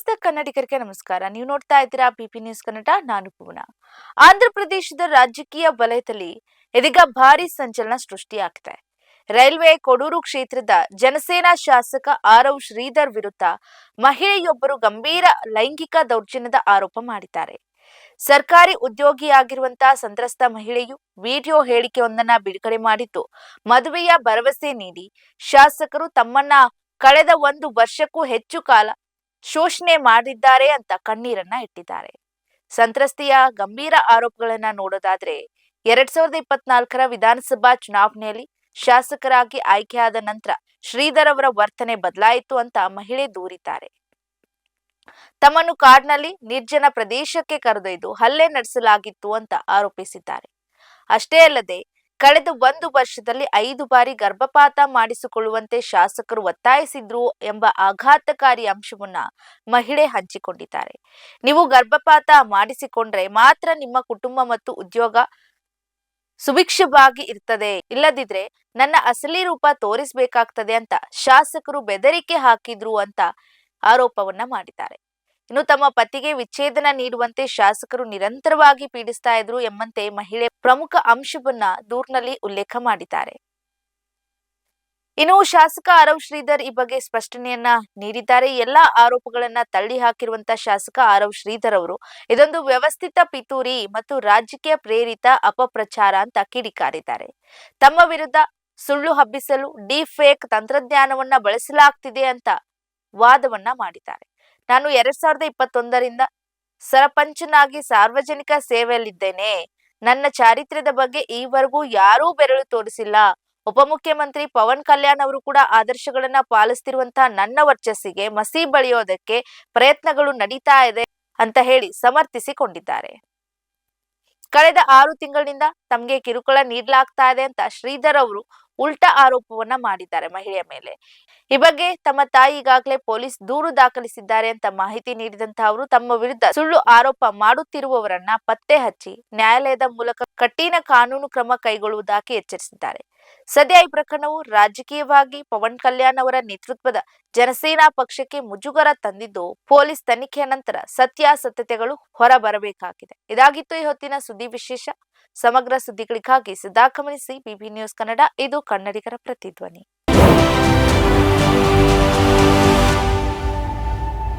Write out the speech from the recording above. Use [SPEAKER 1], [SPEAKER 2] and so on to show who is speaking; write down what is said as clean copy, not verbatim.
[SPEAKER 1] ಸಮಸ್ತ ಕನ್ನಡಿಗರಿಗೆ ನಮಸ್ಕಾರ. ನೀವು ನೋಡ್ತಾ ಇದ್ದೀರಾ ಪಿಪಿ ನ್ಯೂಸ್ ಕನ್ನಡ. ನಾನು ಪೂರ್ಣ. ಆಂಧ್ರ ಪ್ರದೇಶದ ರಾಜಕೀಯ ವಲಯದಲ್ಲಿ ಇದೀಗ ಭಾರಿ ಸಂಚಲನ ಸೃಷ್ಟಿಯಾಗಿದೆ. ರೈಲ್ವೆ ಕೊಡೂರು ಕ್ಷೇತ್ರದ ಜನಸೇನಾ ಶಾಸಕ ಆರವ್ ಶ್ರೀಧರ್ ವಿರುದ್ಧ ಮಹಿಳೆಯೊಬ್ಬರು ಗಂಭೀರ ಲೈಂಗಿಕ ದೌರ್ಜನ್ಯದ ಆರೋಪ ಮಾಡಿದ್ದಾರೆ. ಸರ್ಕಾರಿ ಉದ್ಯೋಗಿಯಾಗಿರುವಂತಹ ಸಂತ್ರಸ್ತ ಮಹಿಳೆಯು ವಿಡಿಯೋ ಹೇಳಿಕೆಯೊಂದನ್ನ ಬಿಡುಗಡೆ ಮಾಡಿದ್ದು, ಮದುವೆಯ ಭರವಸೆ ನೀಡಿ ಶಾಸಕರು ತಮ್ಮನ್ನ ಕಳೆದ 1 ವರ್ಷಕ್ಕೂ ಹೆಚ್ಚು ಕಾಲ ಶೋಷಣೆ ಮಾಡಿದ್ದಾರೆ ಅಂತ ಕಣ್ಣೀರನ್ನ ಇಟ್ಟಿದ್ದಾರೆ. ಸಂತ್ರಸ್ತೆಯ ಗಂಭೀರ ಆರೋಪಗಳನ್ನ ನೋಡೋದಾದ್ರೆ 2024ರ ವಿಧಾನಸಭಾ ಚುನಾವಣೆಯಲ್ಲಿ ಶಾಸಕರಾಗಿ ಆಯ್ಕೆಯಾದ ನಂತರ ಶ್ರೀಧರ್ ಅವರ ವರ್ತನೆ ಬದಲಾಯಿತು ಅಂತ ಮಹಿಳೆ ದೂರಿದ್ದಾರೆ. ತಮ್ಮನ್ನು ಕಾಡಿನಲ್ಲಿ ನಿರ್ಜನ ಪ್ರದೇಶಕ್ಕೆ ಕರೆದೊಯ್ದು ಹಲ್ಲೆ ನಡೆಸಲಾಗಿತ್ತು ಅಂತ ಆರೋಪಿಸಿದ್ದಾರೆ. ಅಷ್ಟೇ ಅಲ್ಲದೆ ಕಳೆದ 1 ವರ್ಷದಲ್ಲಿ 5 ಬಾರಿ ಗರ್ಭಪಾತ ಮಾಡಿಸಿಕೊಳ್ಳುವಂತೆ ಶಾಸಕರು ಒತ್ತಾಯಿಸಿದ್ರು ಎಂಬ ಆಘಾತಕಾರಿ ಅಂಶವನ್ನ ಮಹಿಳೆ ಹಂಚಿಕೊಂಡಿದ್ದಾರೆ. ನೀವು ಗರ್ಭಪಾತ ಮಾಡಿಸಿಕೊಂಡ್ರೆ ಮಾತ್ರ ನಿಮ್ಮ ಕುಟುಂಬ ಮತ್ತು ಉದ್ಯೋಗ ಸುಭಿಕ್ಷವಾಗಿ ಇರ್ತದೆ, ಇಲ್ಲದಿದ್ರೆ ನನ್ನ ಅಸಲಿ ರೂಪ ತೋರಿಸಬೇಕಾಗ್ತದೆ ಅಂತ ಶಾಸಕರು ಬೆದರಿಕೆ ಹಾಕಿದ್ರು ಅಂತ ಆರೋಪವನ್ನ ಮಾಡಿದ್ದಾರೆ. ಇನ್ನು ತಮ್ಮ ಪತಿಗೆ ವಿಚ್ಛೇದನ ನೀಡುವಂತೆ ಶಾಸಕರು ನಿರಂತರವಾಗಿ ಪೀಡಿಸ್ತಾ ಇದ್ರು ಎಂಬಂತೆ ಮಹಿಳೆ ಪ್ರಮುಖ ಅಂಶವನ್ನ ದೂರಿನಲ್ಲಿ ಉಲ್ಲೇಖ ಮಾಡಿದ್ದಾರೆ. ಇನ್ನು ಶಾಸಕ ಆರವ್ ಶ್ರೀಧರ್ ಈ ಬಗ್ಗೆ ಸ್ಪಷ್ಟನೆಯನ್ನ ನೀಡಿದ್ದಾರೆ. ಎಲ್ಲಾ ಆರೋಪಗಳನ್ನ ತಳ್ಳಿ ಹಾಕಿರುವಂತಹ ಶಾಸಕ ಆರವ್ ಶ್ರೀಧರ್ ಅವರು ಇದೊಂದು ವ್ಯವಸ್ಥಿತ ಪಿತೂರಿ ಮತ್ತು ರಾಜಕೀಯ ಪ್ರೇರಿತ ಅಪಪ್ರಚಾರ ಅಂತ ಕಿಡಿಕಾರಿದ್ದಾರೆ. ತಮ್ಮ ವಿರುದ್ಧ ಸುಳ್ಳು ಹಬ್ಬಿಸಲು ಡೀಪ್ ಫೇಕ್ ತಂತ್ರಜ್ಞಾನವನ್ನ ಬಳಸಲಾಗ್ತಿದೆ ಅಂತ ವಾದವನ್ನ ಮಾಡಿದ್ದಾರೆ. ನಾನು 2021ರಿಂದ ಸರಪಂಚನಾಗಿ ಸಾರ್ವಜನಿಕ ಸೇವೆಯಲ್ಲಿದ್ದೇನೆ. ನನ್ನ ಚಾರಿತ್ರ್ಯದ ಬಗ್ಗೆ ಈವರೆಗೂ ಯಾರೂ ಬೆರಳು ತೋರಿಸಿಲ್ಲ. ಉಪಮುಖ್ಯಮಂತ್ರಿ ಪವನ್ ಕಲ್ಯಾಣ್ ಅವರು ಕೂಡ ಆದರ್ಶಗಳನ್ನ ಪಾಲಿಸ್ತಿರುವಂತಹ ನನ್ನ ವರ್ಚಸ್ಸಿಗೆ ಮಸಿ ಬಳಿಯೋದಕ್ಕೆ ಪ್ರಯತ್ನಗಳು ನಡೀತಾ ಇದೆ ಅಂತ ಹೇಳಿ ಸಮರ್ಥಿಸಿಕೊಂಡಿದ್ದಾರೆ. ಕಳೆದ 6 ತಿಂಗಳಿನಿಂದ ತಮಗೆ ಕಿರುಕುಳ ನೀಡಲಾಗ್ತಾ ಇದೆ ಅಂತ ಶ್ರೀಧರ್ ಅವರು ಉಲ್ಟಾ ಆರೋಪವನ್ನ ಮಾಡಿದ್ದಾರೆ ಮಹಿಳೆಯ ಮೇಲೆ. ಈ ಬಗ್ಗೆ ತಮ್ಮ ತಾಯಿ ಈಗಾಗಲೇ ಪೊಲೀಸ್ ದೂರು ದಾಖಲಿಸಿದ್ದಾರೆ ಅಂತ ಮಾಹಿತಿ ನೀಡಿದಂತಹ ಅವರು ತಮ್ಮ ವಿರುದ್ಧ ಸುಳ್ಳು ಆರೋಪ ಮಾಡುತ್ತಿರುವವರನ್ನ ಪತ್ತೆ ಹಚ್ಚಿ ನ್ಯಾಯಾಲಯದ ಮೂಲಕ ಕಠಿಣ ಕಾನೂನು ಕ್ರಮ ಕೈಗೊಳ್ಳುವುದಾಗಿ ಎಚ್ಚರಿಸಿದ್ದಾರೆ. ಸದ್ಯ ಈ ಪ್ರಕರಣವು ರಾಜಕೀಯವಾಗಿ ಪವನ್ ಕಲ್ಯಾಣ್ ಅವರ ನೇತೃತ್ವದ ಜನಸೇನಾ ಪಕ್ಷಕ್ಕೆ ಮುಜುಗರ ತಂದಿದ್ದು, ಪೊಲೀಸ್ ತನಿಖೆಯ ನಂತರ ಸತ್ಯಾಸತ್ಯತೆಗಳು ಹೊರಬರಬೇಕಾಗಿದೆ. ಇದಾಗಿತ್ತು ಈ ಹೊತ್ತಿನ ಸುದ್ದಿ ವಿಶೇಷ. ಸಮಗ್ರ ಸುದ್ದಿಗಳಿಗಾಗಿ ಸದಾ ಗಮನಿಸಿ ಪಿಬಿ ನ್ಯೂಸ್ ಕನ್ನಡ. ಇದು ಕನ್ನಡಿಗರ ಪ್ರತಿಧ್ವನಿ.